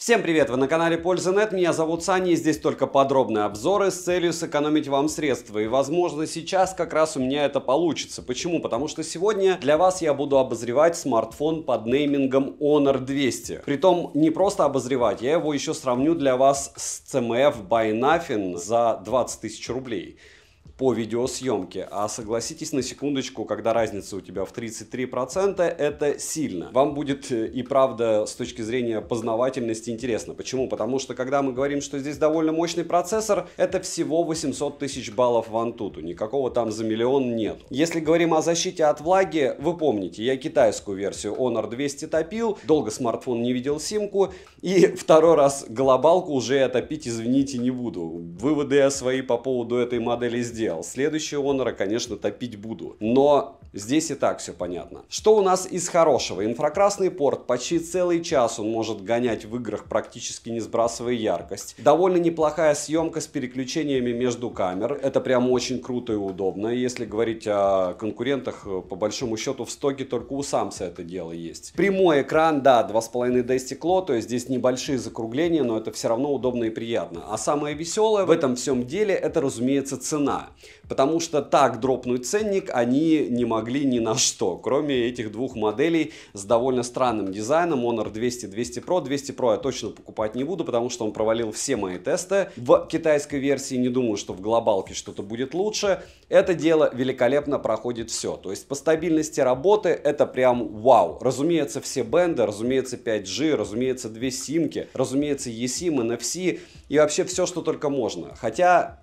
Всем привет! Вы на канале Польза.нет, меня зовут Саня, и здесь только подробные обзоры с целью сэкономить вам средства. И возможно сейчас как раз у меня это получится. Почему? Потому что сегодня для вас я буду обозревать смартфон под неймингом Honor 200. Притом не просто обозревать, я его еще сравню для вас с CMF by Nothing за 20 тысяч рублей по видеосъемке. А согласитесь на секундочку, когда разница у тебя в 33%, это сильно. Вам будет и правда с точки зрения познавательности интересно. Почему? Потому что когда мы говорим, что здесь довольно мощный процессор, это всего 800 тысяч баллов в Antutu. Никакого там за миллион нет. Если говорим о защите от влаги, вы помните, я китайскую версию Honor 200 топил, долго смартфон не видел симку, и второй раз глобалку уже отопить, извините, не буду. Выводы я свои по поводу этой модели сделал. Следующий Honor, конечно, топить буду. Но здесь и так все понятно. Что у нас из хорошего? Инфракрасный порт. Почти целый час он может гонять в играх, практически не сбрасывая яркость. Довольно неплохая съемка с переключениями между камер. Это прям очень круто и удобно. Если говорить о конкурентах, по большому счету в стоке только у Samsung это дело есть. Прямой экран, да, 2,5D стекло, то есть здесь небольшие закругления, но это все равно удобно и приятно. А самое веселое в этом всем деле, это, разумеется, цена. Потому что так дропнуть ценник они не могли ни на что, кроме этих двух моделей с довольно странным дизайном. Honor 200, 200 Pro. 200 Pro я точно покупать не буду, потому что он провалил все мои тесты. В китайской версии не думаю, что в глобалке что-то будет лучше. Это дело великолепно проходит все. То есть по стабильности работы это прям вау. Разумеется, все бенды, разумеется 5G, разумеется две симки, разумеется eSIM, NFC и вообще все, что только можно. Хотя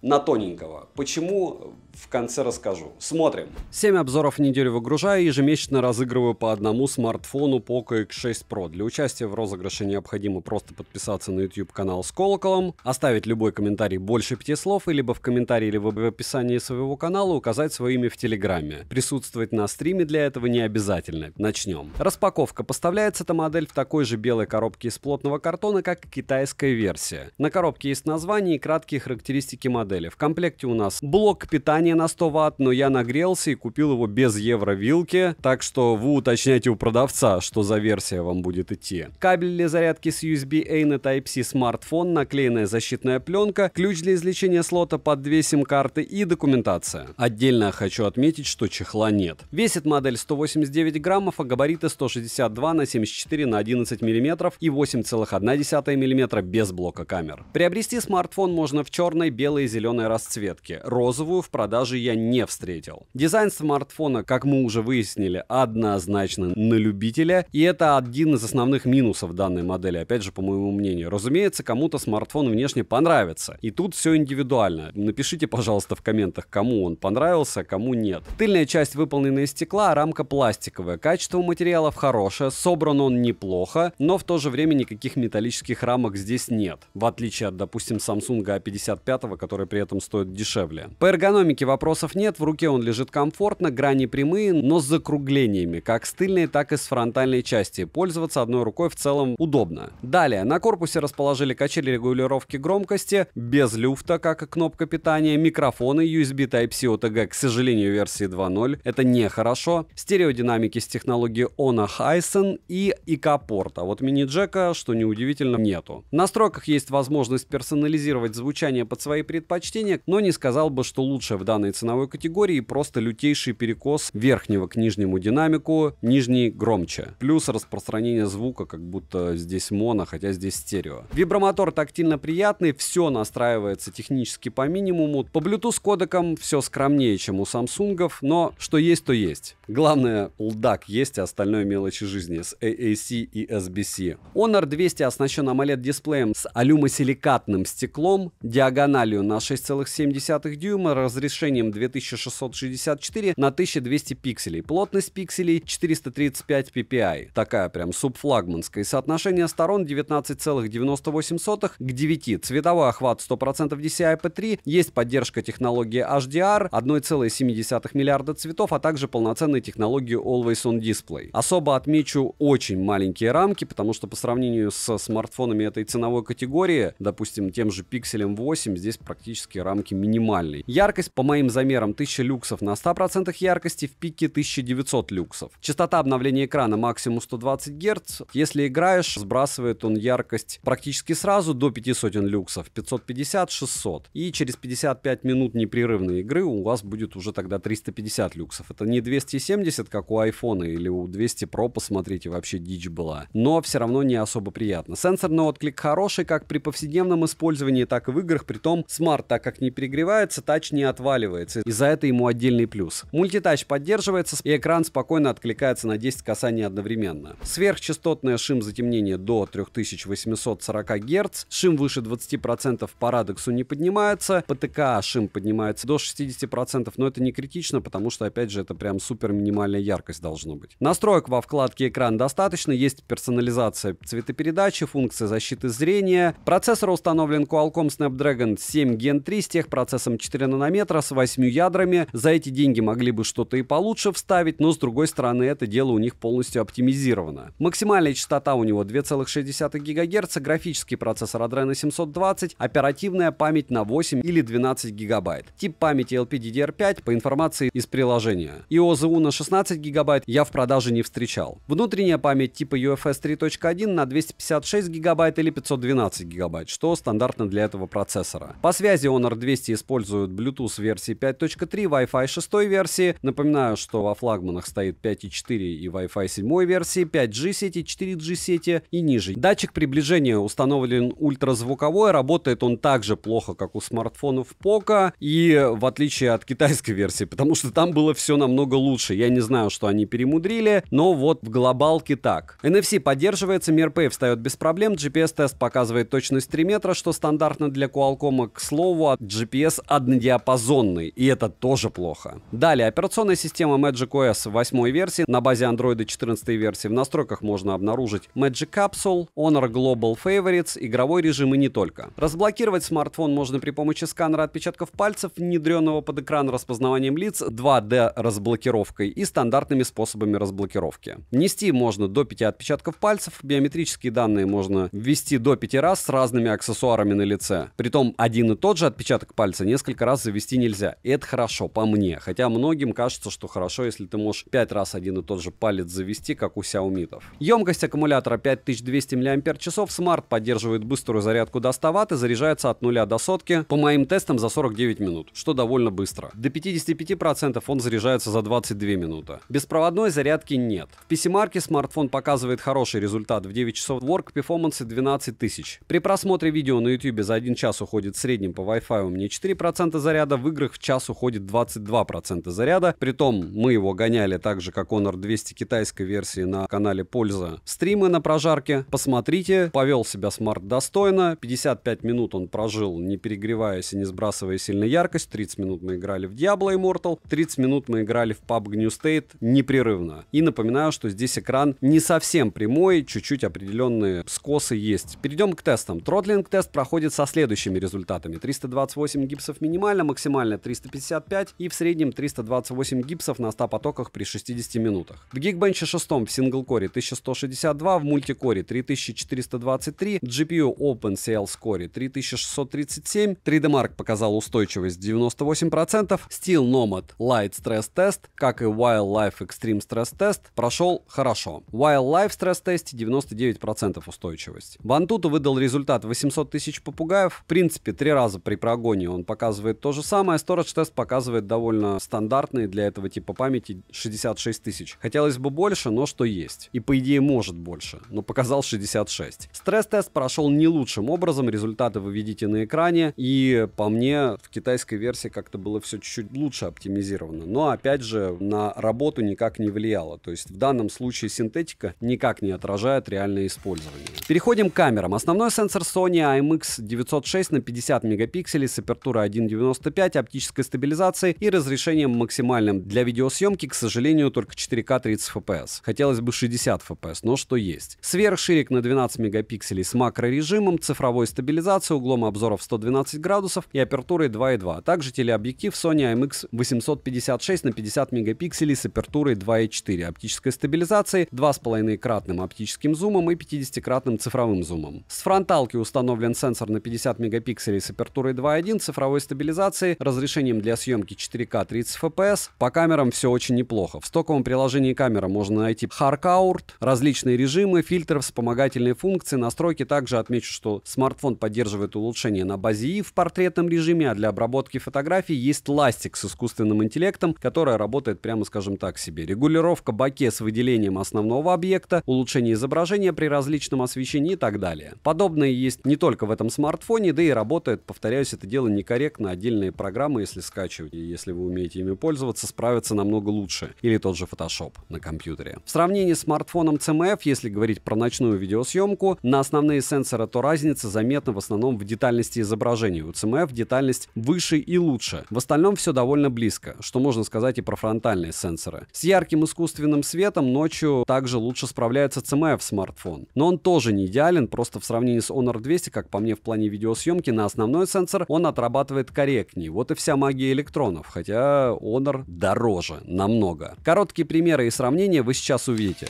на тоненького. Почему? В конце расскажу. Смотрим. 7 обзоров в неделю выгружаю и ежемесячно разыгрываю по одному смартфону Poco X6 Pro. Для участия в розыгрыше необходимо просто подписаться на YouTube канал с колоколом, оставить любой комментарий больше 5 слов, и либо в комментарии, либо в описании своего канала указать свое имя в Телеграме. Присутствовать на стриме для этого не обязательно. Начнем. Распаковка. Поставляется эта модель в такой же белой коробке из плотного картона, как и китайская версия. На коробке есть название и краткие характеристики модели. В комплекте у нас блок питания на 100 Вт, но я нагрелся и купил его без евровилки, так что вы уточняйте у продавца, что за версия вам будет идти. Кабель для зарядки с USB-A на Type-C, смартфон, наклеенная защитная пленка, ключ для извлечения слота под 2 сим-карты и документация. Отдельно хочу отметить, что чехла нет. Весит модель 189 граммов, а габариты 162 на 74 на 11 мм и 8,1 мм без блока камер. Приобрести смартфон можно в черной, белой и зеленой расцветке. Розовую в продаже я не встретил. Дизайн смартфона, как мы уже выяснили, однозначно на любителя, и это один из основных минусов данной модели, опять же, по моему мнению. Разумеется, кому-то смартфон внешне понравится, и тут все индивидуально. Напишите, пожалуйста, в комментах, кому он понравился, кому нет. Тыльная часть выполнена из стекла, а рамка пластиковая. Качество материалов хорошее, собран он неплохо, но в то же время никаких металлических рамок здесь нет, в отличие от, допустим, Samsung A55, который при этом стоит дешевле. По эргономике вопросов нет, в руке он лежит комфортно, грани прямые, но с закруглениями, как с тыльной, так и с фронтальной части. Пользоваться одной рукой в целом удобно. Далее, на корпусе расположили качели регулировки громкости, без люфта, как и кнопка питания, микрофоны, USB Type-C OTG, к сожалению, версии 2.0, это нехорошо, стереодинамики с технологией ONO Hyson и ИК-порт, а вот мини-джека, что неудивительно, нету. В настройках есть возможность персонализировать звучание под свои предпочтения, но не сказал бы, что лучше в данной ценовой категории, просто лютейший перекос верхнего к нижнему динамику, нижний громче. Плюс распространение звука, как будто здесь моно, хотя здесь стерео. Вибромотор тактильно приятный, все настраивается технически по минимуму. По Bluetooth кодекам все скромнее, чем у Samsung, но что есть, то есть. Главное, LDAC есть, а остальное мелочи жизни с AAC и SBC. Honor 200 оснащен AMOLED-дисплеем с алюмосиликатным стеклом, диагональю на 6,7 дюйма, разрешением 2664 на 1200 пикселей, плотность пикселей 435 ppi. Такая прям субфлагманская. Соотношение сторон 19,98 к 9. Цветовой охват 100% DCI-P3, есть поддержка технологии HDR, 1,7 миллиарда цветов, а также полноценной технологии Always On Display. Особо отмечу очень маленькие рамки, потому что по сравнению с смартфонами этой ценовой категории, допустим, тем же Pixel 8, здесь практически практически рамки минимальной. Яркость по моим замерам 1000 люксов на 100% яркости, в пике 1900 люксов. Частота обновления экрана максимум 120 Гц. Если играешь, сбрасывает он яркость практически сразу до 500 люксов, 550-600. И через 55 минут непрерывной игры у вас будет уже тогда 350 люксов. Это не 270, как у айфона или у 200 Pro, посмотрите, вообще дичь была. Но все равно не особо приятно. Сенсорный отклик хороший как при повседневном использовании, так и в играх. Притом смарт, так как не перегревается, тач не отваливается. И за это ему отдельный плюс. Мультитач поддерживается, и экран спокойно откликается на 10 касаний одновременно. Сверхчастотное шим-затемнение до 3840 Гц. Шим выше 20% по радексу не поднимается. ПТК шим поднимается до 60%, но это не критично, потому что, опять же, это прям супер минимальная яркость должно быть. Настроек во вкладке «Экран» достаточно. Есть персонализация цветопередачи, функция защиты зрения. Процессор установлен Qualcomm Snapdragon 7 Gen 3 с техпроцессом 4 нанометра с 8 ядрами. За эти деньги могли бы что-то и получше вставить, но с другой стороны это дело у них полностью оптимизировано. Максимальная частота у него 2,6 ГГц, графический процессор Adreno 720, оперативная память на 8 или 12 ГБ. Тип памяти LPDDR5 по информации из приложения. iOS Uno 16 ГБ я в продаже не встречал. Внутренняя память типа UFS 3.1 на 256 ГБ или 512 ГБ, что стандартно для этого процессора. По связи Honor 200 используют Bluetooth версии 5.3, Wi-Fi 6 версии. Напоминаю, что во флагманах стоит 5.4 и Wi-Fi 7 версии, 5G сети, 4G сети и ниже. Датчик приближения установлен ультразвуковой, работает он так же плохо, как у смартфонов Poco, и в отличие от китайской версии, потому что там было все намного лучше. Я не знаю, что они перемудрили, но вот в глобалке так. NFC поддерживается, MirPay встает без проблем, GPS-тест показывает точность 3 метра, что стандартно для Qualcomm. К слову, GPS однодиапазонный, и это тоже плохо. Далее, операционная система magicOS 8 версии на базе Android 14 версии. В настройках можно обнаружить Magic Capsule, Honor Global Favorites, игровой режим и не только. Разблокировать смартфон можно при помощи сканера отпечатков пальцев, внедренного под экран распознаванием лиц, 2D разблокировкой и стандартными способами разблокировки. Внести можно до 5 отпечатков пальцев, биометрические данные можно ввести до 5 раз с разными аксессуарами на лице. Притом один и тот же отпечаток пальца несколько раз завести нельзя. И это хорошо по мне, хотя многим кажется, что хорошо, если ты можешь 5 раз один и тот же палец завести, как у Xiaomi-тов. Емкость аккумулятора 5200 мАч, смарт поддерживает быструю зарядку до 100 Вт и заряжается от 0 до сотки, по моим тестам, за 49 минут, что довольно быстро. До 55% он заряжается за 22 минуты. Беспроводной зарядки нет. В PC-марке смартфон показывает хороший результат в 9 часов Work Performance 12 тысяч. При просмотре видео на YouTube за 1 час уходит в среднем по Wi-Fi у меня 4% заряда, в играх в час уходит 22% заряда. Притом мы его гоняли так же, как Honor 200 китайской версии на канале Польза. Стримы на прожарке. Посмотрите, повел себя смарт достойно. 55 минут он прожил, не перегреваясь и не сбрасывая сильно яркость. 30 минут мы играли в Diablo Immortal, 30 минут мы играли в PUBG New State непрерывно. И напоминаю, что здесь экран не совсем прямой, чуть-чуть определенные скосы есть. Перейдем к тестам. Тротлинг-тест проходит со следующими результатами. 328 гипсов минимально, максимально 355 и в среднем 328 гипсов на 100 потоках при 60 минутах. В Geekbench 6 в синглкоре 1162, в мультикоре 3423, GPU OpenCL Score 3637, 3D Mark показал устойчивость 98%, Steel Nomad Light Stress Test, как и Wildlife Extreme Stress Test, прошел хорошо. Wildlife Stress Test 99% устойчивость. В Antutu выдал результат 800 тысяч попугаев. В принципе, 3 раза при прогоне он показывает то же самое. Storage Test показывает довольно стандартный для этого типа памяти 66 тысяч. Хотелось бы больше, но что есть. И по идее может больше, но показал 66. Стресс-тест прошел не лучшим образом, результаты вы видите на экране. И по мне в китайской версии как-то было все чуть-чуть лучше оптимизировано. Но опять же на работу никак не влияло. То есть в данном случае синтетика никак не отражает реальное использование. Переходим к камерам. Основной сенсор Sony IMX906 на 50 мегапикселей с апертурой 1.95, оптической стабилизацией и разрешением максимальным для видеосъемки, к сожалению, только 4К 30 FPS. Хотелось бы 60 FPS, но что есть. Сверхширик на 12 мегапикселей с макрорежимом, цифровой стабилизацией, углом обзора в 112 градусов и апертурой 2.2. Также телеобъектив Sony IMX856 на 50 мегапикселей с апертурой 2.4, оптической стабилизацией, 2,5-кратным оптическим зумом и 50-кратным цифровым зумом. С фронталки установлен сенсор на 50 мегапикселей с апертурой апертурой 2.1, цифровой стабилизацией, разрешением для съемки 4К 30 FPS. По камерам все очень неплохо. В стоковом приложении камера можно найти Harcourt, различные режимы, фильтры, вспомогательные функции, настройки. Также отмечу, что смартфон поддерживает улучшения на базе И в портретном режиме, а для обработки фотографий есть ластик с искусственным интеллектом, которая работает, прямо скажем так, себе. Регулировка боке с выделением основного объекта, улучшение изображения при различном освещении и так далее. Подобное есть не только в этом смартфоне, да и работает, повторяюсь, это дело некорректно. Отдельные программы, если скачивать, и если вы умеете ими пользоваться, справятся намного лучше. Или тот же Photoshop на компьютере. В сравнении с смартфоном CMF, если говорить про ночную видеосъемку, на основные сенсоры, то разница заметна в основном в детальности изображения. У CMF детальность выше и лучше. В остальном все довольно близко, что можно сказать и про фронтальные сенсоры. С ярким искусственным светом ночью также лучше справляется CMF смартфон. Но он тоже не идеален, просто в сравнении с Honor 200, как по мне в плане видеосъемки, на основной сенсор он отрабатывает корректнее. Вот и вся магия электронов, хотя Honor дороже намного. Короткие примеры и сравнения вы сейчас увидите.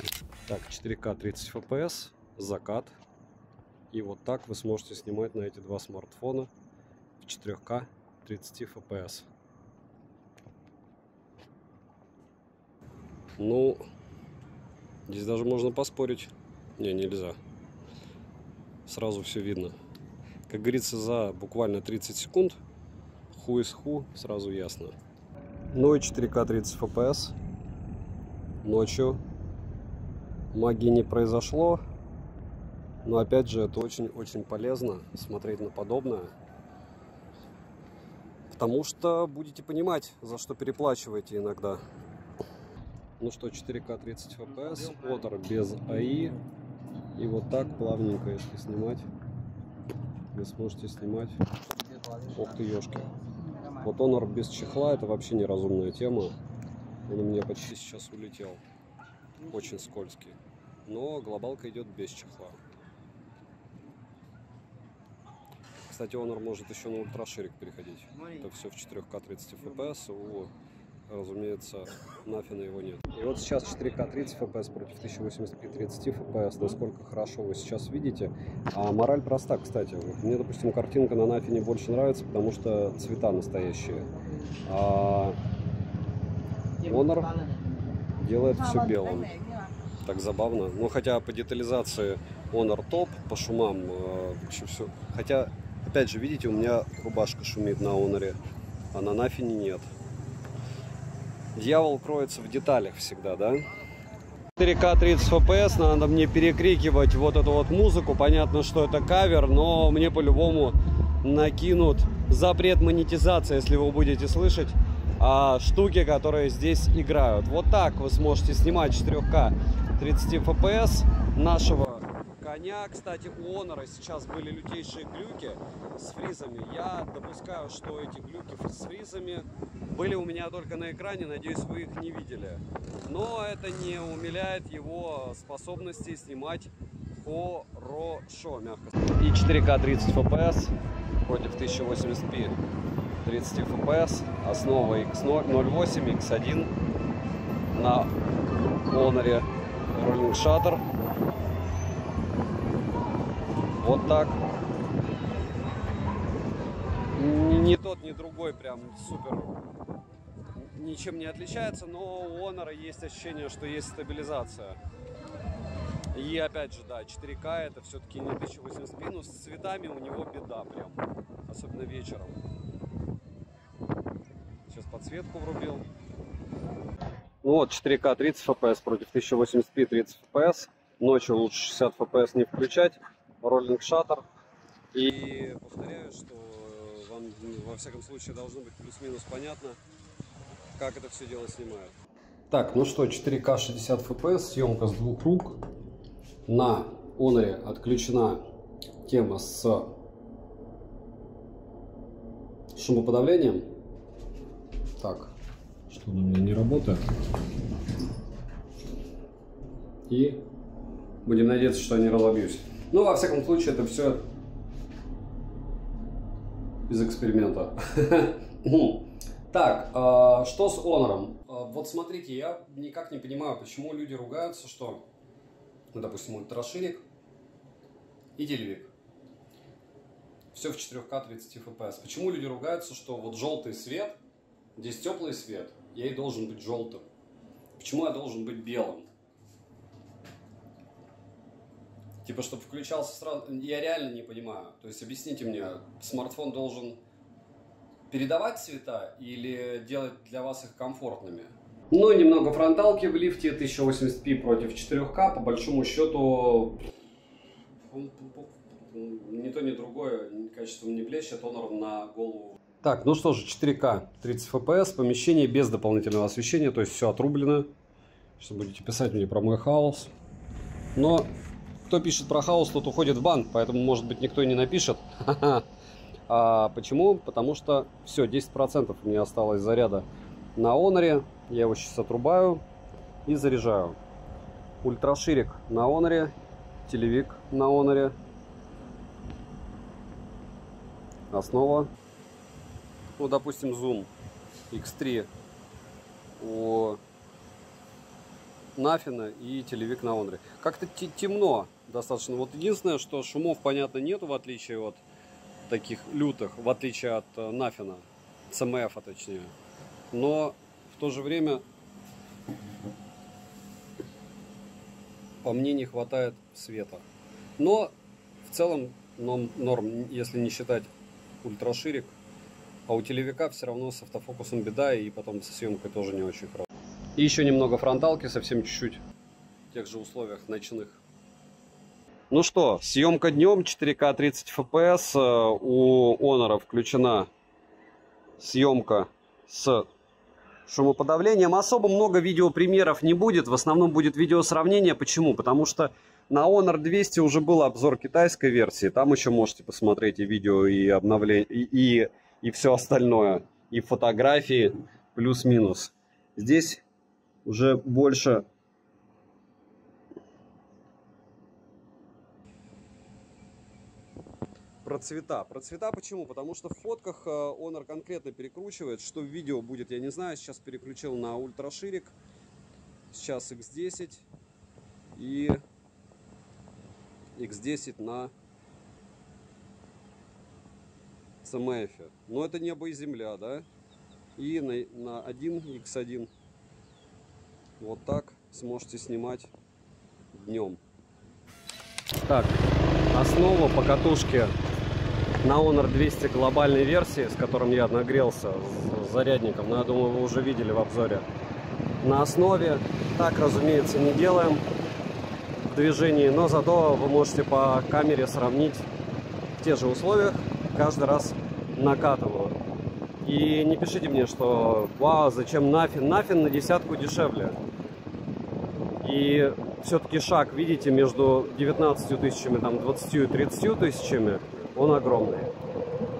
Так, 4К 30 FPS, закат. И вот так вы сможете снимать на эти два смартфона в 4К 30 FPS. Ну, здесь даже можно поспорить. Не, нельзя. Сразу все видно. Как говорится, за буквально 30 секунд who is who сразу ясно. Ну и 4К 30 FPS. Ночью магии не произошло. Но опять же, это очень-очень полезно смотреть на подобное. Потому что будете понимать, за что переплачиваете иногда. Ну что, 4К 30 FPS, Honor без АИ. И вот так плавненько, если снимать, вы сможете снимать. Ох ты, ёшки. Вот Honor без чехла — это вообще неразумная тема. Он у меня почти сейчас улетел. Очень скользкий. Но глобалка идет без чехла. Кстати, Honor может еще на ультраширик переходить. Это все в 4К 30 FPS. Разумеется, нафиг его нет. И вот сейчас 4К 30 FPS против 1080p 30 FPS. Насколько хорошо вы сейчас видите. А мораль проста, кстати. Вот мне, допустим, картинка на нафине больше нравится, потому что цвета настоящие. А Honor делает все белым. Так забавно. Ну, хотя по детализации Honor топ, по шумам вообще все. Хотя, опять же, видите, у меня рубашка шумит на Honor, а на нафине нет. Дьявол кроется в деталях всегда, да? 4К 30 FPS, надо мне перекрикивать вот эту вот музыку. Понятно, что это кавер, но мне по-любому накинут запрет монетизации, если вы будете слышать штуки, которые здесь играют. Вот так вы сможете снимать 4К 30 FPS нашего коня. Кстати, у Honor сейчас были лютейшие глюки с фризами. Я допускаю, что эти глюки с фризами были у меня только на экране, надеюсь, вы их не видели. Но это не умаляет его способности снимать хорошо, мягко сказать. И 4К 30 FPS против 1080p 30 FPS. Основа X08, X1 на Honor Rolling Shutter. Вот так. Ни тот, ни другой прям супер ничем не отличается, но у Honor есть ощущение, что есть стабилизация. И опять же, да, 4К это все-таки не 1080p, но с цветами у него беда прям, особенно вечером. Сейчас подсветку врубил. Ну вот, 4К 30 FPS против 1080p 30 FPS. Ночью лучше 60 FPS не включать. Rolling Shutter. И повторяю, что вам во всяком случае должно быть плюс-минус понятно, как это все дело снимают. Так, ну что, 4К 60 FPS, съемка с двух рук. На Honor отключена тема с шумоподавлением. Так, что у меня не работает. И будем надеяться, что я не разобьюсь. Ну, во всяком случае, это все из эксперимента. Так, что с Honor? Вот смотрите, я никак не понимаю, почему люди ругаются, что, ну, допустим, ультраширик и телевик. Все в 4К 30 FPS. Почему люди ругаются, что вот желтый свет, здесь теплый свет, я и должен быть желтым? Почему я должен быть белым? Типа, чтобы включался сразу... Я реально не понимаю. То есть, объясните мне, смартфон должен передавать цвета или делать для вас их комфортными? Ну, немного фронталки в лифте, 1080p против 4К, по большому счету, ни то, ни другое качеством не блещет, Honor на голову. Так, ну что же, 4К, 30 FPS, помещение без дополнительного освещения, то есть все отрублено. Сейчас будете писать мне про мой хаос. Но кто пишет про хаос, тот уходит в бан, поэтому, может быть, никто и не напишет. А почему? Потому что все, 10% у меня осталось заряда на Honor. Я его сейчас отрубаю и заряжаю. Ультраширик на Honor, телевик на Honor. Основа. Ну, допустим, Zoom X3 у Nothing и телевик на Honor. Как-то темно достаточно. Вот единственное, что шумов, понятно, нету, в отличие от таких лютых, в отличие от Nothing, CMF, точнее. Но в то же время по мне не хватает света. Но в целом норм, если не считать ультраширик. А у телевика все равно с автофокусом беда, и потом со съемкой тоже не очень хорошо. И еще немного фронталки, совсем чуть-чуть, в тех же условиях ночных. Ну что, съемка днем, 4К 30 FPS, у Honor включена съемка с шумоподавлением. Особо много видеопримеров не будет, в основном будет видеосравнение. Почему? Потому что на Honor 200 уже был обзор китайской версии, там еще можете посмотреть и видео, и обновление, и все остальное, и фотографии плюс-минус. Здесь уже больше про цвета. Про цвета почему? Потому что в фотках Honor конкретно перекручивает, что в видео будет, я не знаю. Сейчас переключил на ультраширик, сейчас X10 и X10 на CMF. Но это небо и земля, да? И на 1X1 вот так сможете снимать днем. Так, основа по катушке на Honor 200 глобальной версии, с которым я нагрелся с зарядником, но я думаю, вы уже видели в обзоре. На основе, так, разумеется, не делаем в движении, но зато вы можете по камере сравнить в тех же условиях, каждый раз накатываю. И не пишите мне, что вау, зачем Nothing? Nothing на десятку дешевле. И все-таки шаг, видите, между 19 тысячами, там, 20 и 30 тысячами, он огромный.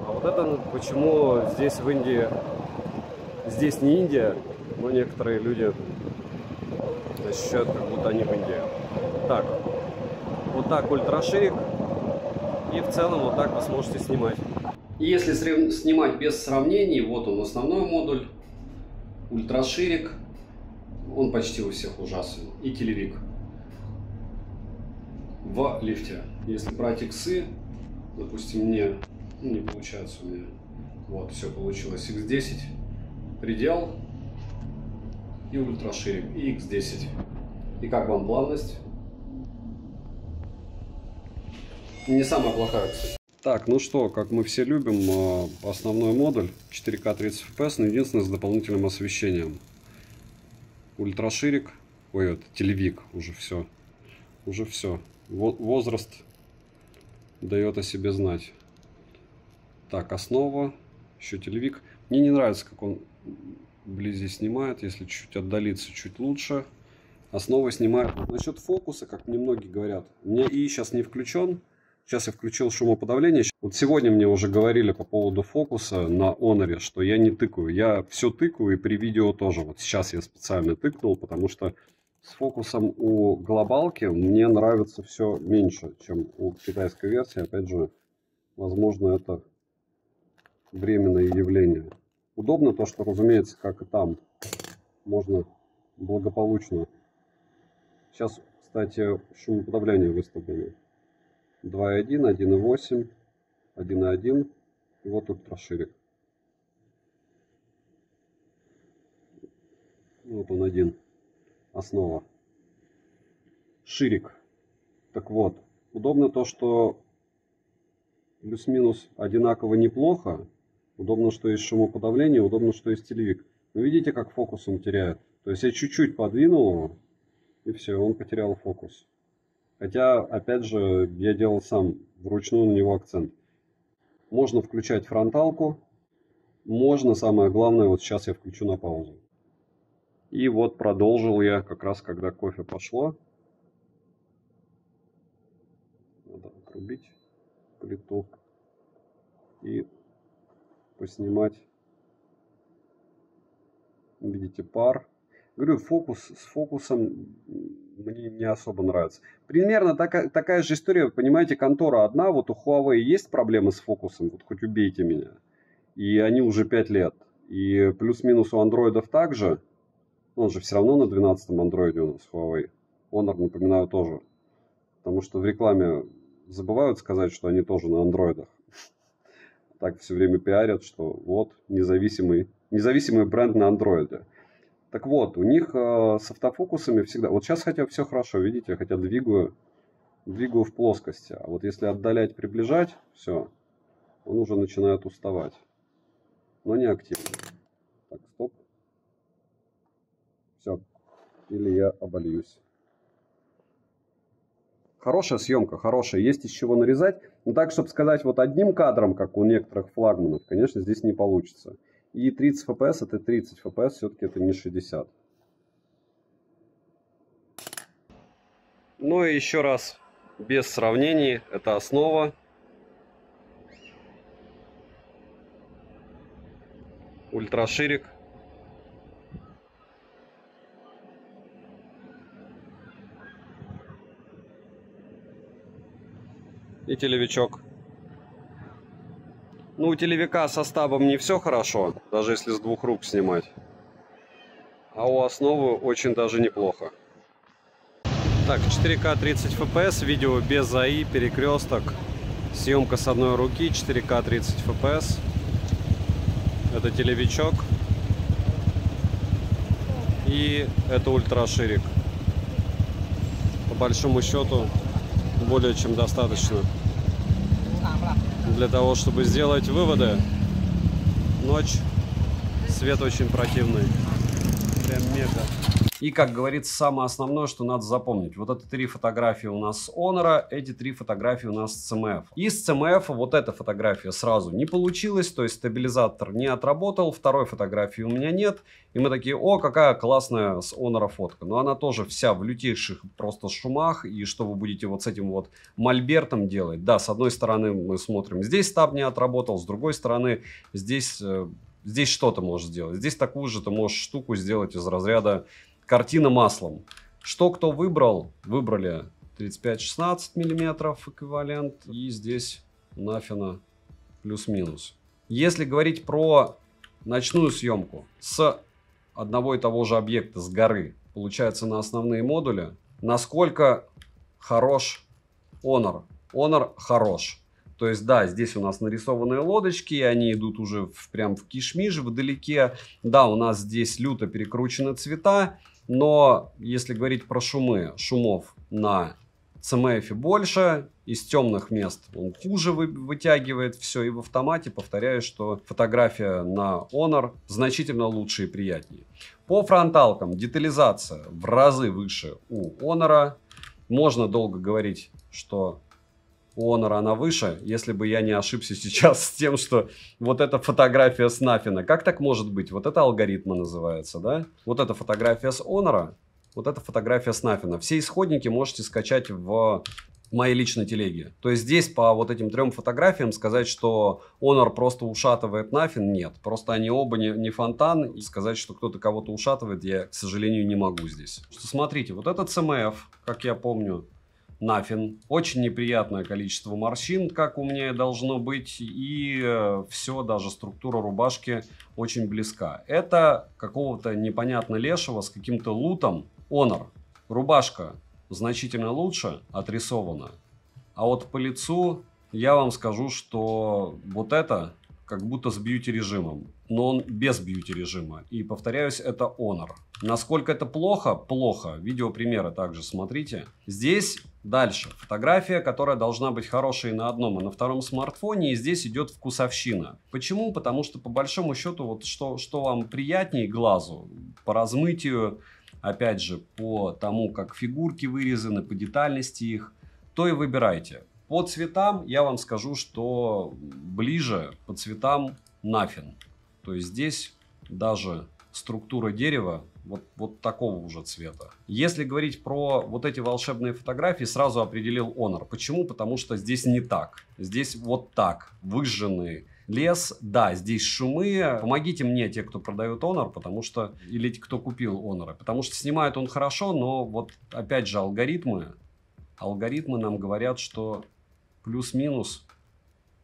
А вот это почему здесь в Индии, здесь не Индия, но некоторые люди ощущают, как будто они в Индии. Так, вот так ультраширик, и в целом вот так вы сможете снимать. И если снимать без сравнений, вот он основной модуль, ультраширик, он почти у всех ужасен, и телевик в лифте. Если брать иксы, допустим, мне не получается у меня, вот, все получилось, X10, предел, и ультраширик, и X10. И как вам плавность? Не самая плохая, кстати. Так, ну что, как мы все любим, основной модуль 4К 30 FPS, но единственное с дополнительным освещением. Ультраширик, ой, это телевик, уже все. Уже все. Возраст дает о себе знать. Так, основа, еще телевик. Мне не нравится, как он вблизи снимает, если чуть отдалиться, чуть лучше. Основа снимает. Насчет фокуса, как мне многие говорят, у меня и сейчас не включен. Сейчас я включил шумоподавление. Вот сегодня мне уже говорили по поводу фокуса на Honor, что я не тыкаю. Я все тыкаю, и при видео тоже. Вот сейчас я специально тыкнул, потому что с фокусом у глобалки мне нравится все меньше, чем у китайской версии. Опять же, возможно, это временное явление. Удобно то, что, разумеется, как и там, можно благополучно. Сейчас, кстати, шумоподавление выставлено. 2.1, 1.8, 1.1. И вот ультраширик. Вот он один. Основа. Ширик. Так вот. Удобно то, что плюс-минус одинаково неплохо. Удобно, что есть шумоподавление. Удобно, что есть телевик. Но видите, как фокус он теряет? То есть я чуть-чуть подвинул его. И все, он потерял фокус. Хотя, опять же, я делал сам вручную на него акцент. Можно включать фронталку. Можно, самое главное, вот сейчас я включу на паузу. И вот продолжил я как раз, когда кофе пошло. Надо отрубить плиту и поснимать. Видите, пар. Говорю, с фокусом мне не особо нравится. Примерно такая же история, понимаете, контора одна. Вот у Huawei есть проблемы с фокусом, вот хоть убейте меня. И они уже 5 лет. И плюс-минус у андроидов также. Он же все равно на 12-м андроиде у нас Huawei. Honor, напоминаю, тоже. Потому что в рекламе забывают сказать, что они тоже на андроидах. Так все время пиарят, что вот независимый бренд на андроиде. Так вот, у них с автофокусами всегда... Вот сейчас хотя все хорошо, видите, хотя двигаю в плоскости. А вот если отдалять, приближать, все, он уже начинает уставать. Но не активно. Так, стоп. Все. Или я обольюсь. Хорошая съемка, хорошая. Есть из чего нарезать. Но так, чтобы сказать вот одним кадром, как у некоторых флагманов, конечно, здесь не получится. И 30 FPS это 30 FPS, все-таки это не 60. Ну и еще раз, без сравнений, это основа. Ультраширик. И телевичок. Ну, у телевика со стабом не все хорошо, даже если с двух рук снимать. А у основы очень даже неплохо. Так, 4К 30 FPS, видео без АИ, перекресток. Съемка с одной руки, 4К 30 FPS. Это телевичок. И это ультраширик. По большому счету, более чем достаточно для того, чтобы сделать выводы. Ночь, свет очень противный, прям мега. И, как говорится, самое основное, что надо запомнить. Вот это 3 фотографии у нас с Honor, эти 3 фотографии у нас с CMF. Из CMF вот эта фотография сразу не получилась, то есть стабилизатор не отработал, второй фотографии у меня нет. И мы такие, о, какая классная с Honor фотка. Но она тоже вся в лютейших просто шумах. И что вы будете вот с этим вот мольбертом делать? Да, с одной стороны мы смотрим, здесь стаб не отработал, с другой стороны здесь что-то можешь сделать. Здесь такую же ты можешь штуку сделать из разряда картина маслом. Что кто выбрал? Выбрали 35-16 миллиметров эквивалент. И здесь нафина плюс-минус. Если говорить про ночную съемку с одного и того же объекта, с горы, получается на основные модули, насколько хорош Honor? Honor хорош. То есть, да, здесь у нас нарисованные лодочки, и они идут уже прям в кишмиш, вдалеке. Да, у нас здесь люто перекручены цвета. Но если говорить про шумов на CMF больше, из темных мест он хуже вытягивает все. И в автомате повторяю, что фотография на Honor значительно лучше и приятнее. По фронталкам детализация в разы выше у Honor. Можно долго говорить, что у Honor она выше, если бы я не ошибся сейчас с тем, что вот эта фотография с Нафина. Как так может быть? Вот это алгоритмы называется, да? Вот эта фотография с Honor, вот эта фотография с Нафина. Все исходники можете скачать в моей личной телеге. То есть здесь по вот этим 3 фотографиям сказать, что Honor просто ушатывает Нафин, нет. Просто они оба не фонтан. И сказать, что кто-то кого-то ушатывает, я, к сожалению, не могу здесь. Что, смотрите, вот этот CMF, как я помню, Нафин. Очень неприятное количество морщин, как у меня и должно быть. И все, даже структура рубашки очень близка. Это какого-то непонятно лешего с каким-то лутом. Honor. Рубашка значительно лучше отрисована. А вот по лицу я вам скажу, что вот это как будто с бьюти-режимом, но он без бьюти-режима. И повторяюсь, это Honor. Насколько это плохо? Плохо. Видеопримеры также смотрите. Здесь дальше фотография, которая должна быть хорошей на одном и на втором смартфоне. И здесь идет вкусовщина. Почему? Потому что по большому счету, вот что вам приятнее глазу, по размытию, опять же, по тому, как фигурки вырезаны, по детальности их, то и выбирайте. По цветам я вам скажу, что ближе по цветам Nothing. То есть здесь даже структура дерева вот такого уже цвета. Если говорить про вот эти волшебные фотографии, сразу определил Honor. Почему? Потому что здесь не так. Здесь вот так, выжженный лес. Да, здесь шумы. Помогите мне, те, кто продает Honor, потому что, или те, кто купил Honor. Потому что снимает он хорошо, но вот опять же алгоритмы нам говорят, что плюс-минус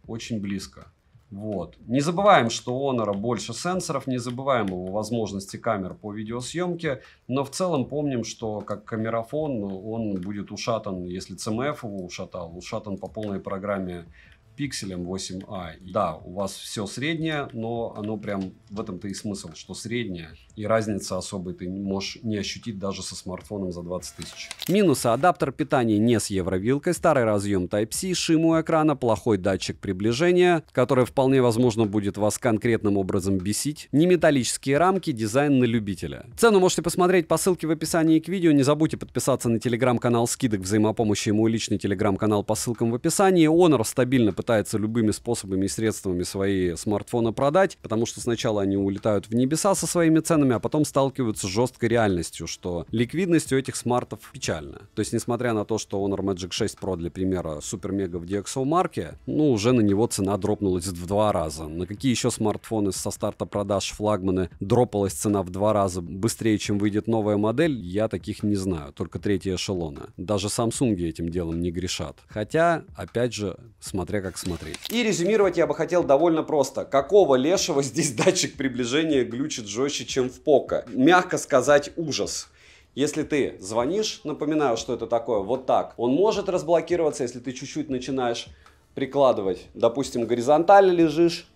очень близко. Вот. Не забываем, что у Honor больше сенсоров, не забываем его возможности камер по видеосъемке, но в целом помним, что как камерафон он будет ушатан, если CMF его ушатан по полной программе пикселем 8А. Да, у вас все среднее, но оно прям в этом-то и смысл, что среднее. И разницы особой ты можешь не ощутить даже со смартфоном за 20 тысяч. Минусы: адаптер питания не с евровилкой, старый разъем Type-C, шим у экрана, плохой датчик приближения, который вполне возможно будет вас конкретным образом бесить, неметаллические рамки, дизайн на любителя. Цену можете посмотреть по ссылке в описании к видео. Не забудьте подписаться на телеграм-канал скидок взаимопомощи и мой личный телеграм-канал по ссылкам в описании. Honor стабильно пытается любыми способами и средствами свои смартфоны продать, потому что сначала они улетают в небеса со своими ценами, а потом сталкиваются с жесткой реальностью, что ликвидность у этих смартов печальна. То есть, несмотря на то, что Honor Magic 6 Pro, для примера, супер-мега в DxO марке, ну, уже на него цена дропнулась в 2 раза. На какие еще смартфоны со старта продаж флагманы дропалась цена в 2 раза быстрее, чем выйдет новая модель, я таких не знаю, только третья эшелона. Даже Samsung этим делом не грешат. Хотя, опять же, смотря как смотреть. И резюмировать я бы хотел довольно просто. Какого лешего здесь датчик приближения глючит жестче, чем в Poco? Мягко сказать, ужас. Если ты звонишь, напоминаю, что это такое, вот так, он может разблокироваться, если ты чуть-чуть начинаешь прикладывать. Допустим, горизонтально лежишь,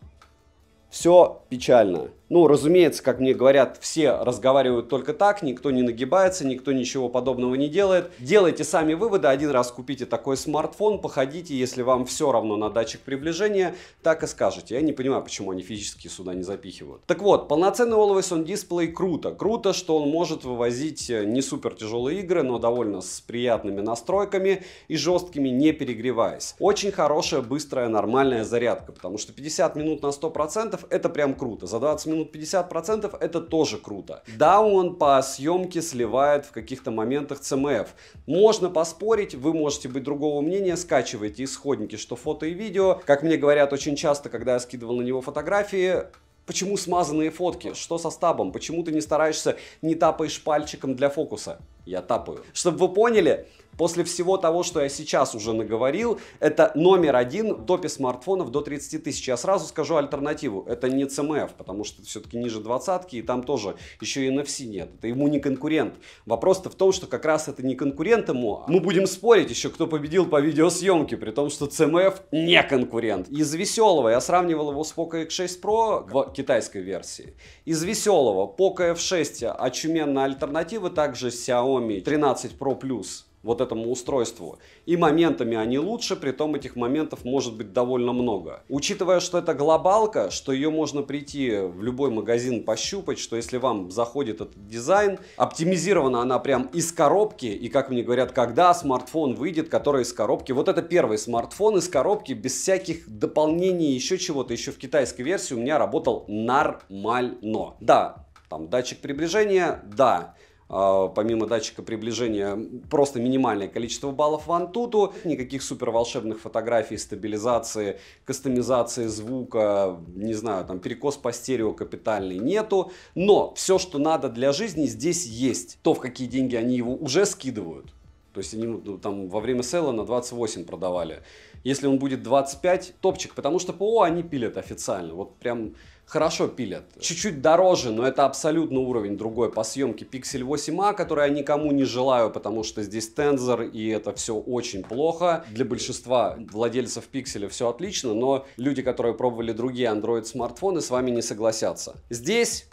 все печально. Ну, разумеется, как мне говорят, все разговаривают только так, никто не нагибается, никто ничего подобного не делает. Делайте сами выводы, один раз купите такой смартфон, походите, если вам все равно на датчик приближения, так и скажете. Я не понимаю, почему они физически сюда не запихивают. Так вот, полноценный Always On Display круто. Круто, что он может вывозить не супер тяжелые игры, но довольно с приятными настройками и жесткими, не перегреваясь. Очень хорошая, быстрая, нормальная зарядка, потому что 50 минут на 100% это прям круто. За 20 минут 50% это тоже круто. Да, он по съемке сливает в каких-то моментах CMF. Можно поспорить, вы можете быть другого мнения, скачивайте исходники, что фото и видео. Как мне говорят очень часто, когда я скидывал на него фотографии, почему смазанные фотки? Что со стабом? Почему ты не стараешься, не тапаешь пальчиком для фокуса? Я тапаю. Чтобы вы поняли, после всего того, что я сейчас уже наговорил, это номер один в топе смартфонов до 30 тысяч. Я сразу скажу альтернативу. Это не CMF, потому что все-таки ниже 20-ки, и там тоже еще и NFC нет. Это ему не конкурент. Вопрос-то в том, что как раз это не конкурент ему. Мы будем спорить еще, кто победил по видеосъемке, при том, что CMF не конкурент. Из веселого я сравнивал его с Poco X6 Pro в китайской версии. Из веселого Poco F6 очуменная альтернатива, также Xiaomi 13 Pro Plus. Вот этому устройству. И моментами они лучше, притом этих моментов может быть довольно много. Учитывая, что это глобалка, что ее можно прийти в любой магазин пощупать, что если вам заходит этот дизайн, оптимизирована она прям из коробки, и как мне говорят, когда смартфон выйдет, который из коробки, вот это первый смартфон из коробки, без всяких дополнений, еще чего-то, еще в китайской версии у меня работал нормально. Да, там датчик приближения, да. Помимо датчика приближения, просто минимальное количество баллов в Antutu, никаких супер волшебных фотографий, стабилизации, кастомизации звука, не знаю, там перекос по стерео капитальный нету, но все, что надо для жизни, здесь есть. То, в какие деньги они его уже скидывают, То есть они там во время сейла на 28 продавали. Если он будет 25, топчик, потому что ПО они пилят официально. Вот прям хорошо пилят. Чуть-чуть дороже, но это абсолютно уровень другой по съемке Pixel 8a, который я никому не желаю, потому что здесь тензор, и это все очень плохо. Для большинства владельцев Pixel все отлично, но люди, которые пробовали другие Android смартфоны, с вами не согласятся. Здесь,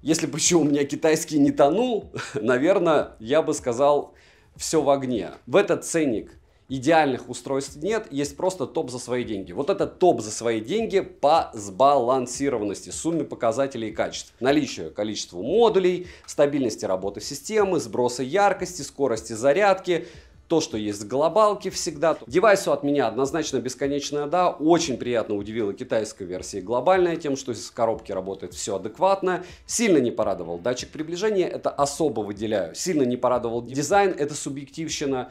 если бы еще у меня китайский не тонул, наверное, я бы сказал, все в огне. В этот ценник идеальных устройств нет, есть просто топ за свои деньги. Вот это топ за свои деньги по сбалансированности, сумме показателей и качеств. Наличие количества модулей, стабильности работы системы, сброса яркости, скорости зарядки. То, что есть в глобалке всегда. Девайсу от меня однозначно бесконечная да. Очень приятно удивила китайская версия глобальная тем, что из коробки работает все адекватно. Сильно не порадовал датчик приближения, это особо выделяю. Сильно не порадовал дизайн, это субъективщина.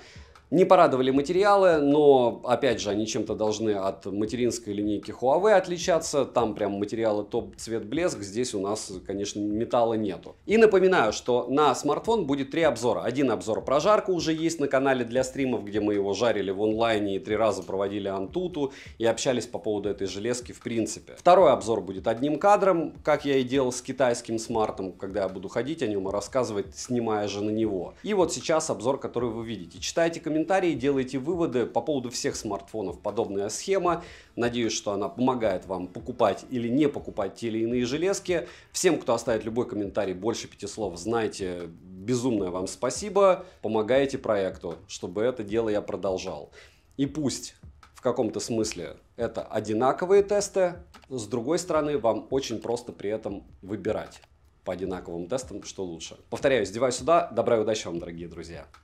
Не порадовали материалы, но, опять же, они чем-то должны от материнской линейки Huawei отличаться. Там прям материалы топ, цвет, блеск. Здесь у нас, конечно, металла нету. И напоминаю, что на смартфон будет 3 обзора. Один обзор прожарка уже есть на канале для стримов, где мы его жарили в онлайне и 3 раза проводили антуту и общались по поводу этой железки в принципе. Второй обзор будет одним кадром, как я и делал с китайским смартом, когда я буду ходить о нем и рассказывать, снимая же на него. И вот сейчас обзор, который вы видите. Читайте комментарии, делайте выводы по поводу всех смартфонов. Подобная схема. Надеюсь, что она помогает вам покупать или не покупать те или иные железки. Всем, кто оставит любой комментарий больше 5 слов, знайте, безумное вам спасибо. Помогаете проекту, чтобы это дело я продолжал. И пусть в каком-то смысле это одинаковые тесты, с другой стороны, вам очень просто при этом выбирать по одинаковым тестам, что лучше. Повторяюсь, девайс сюда. Добра и удачи вам, дорогие друзья.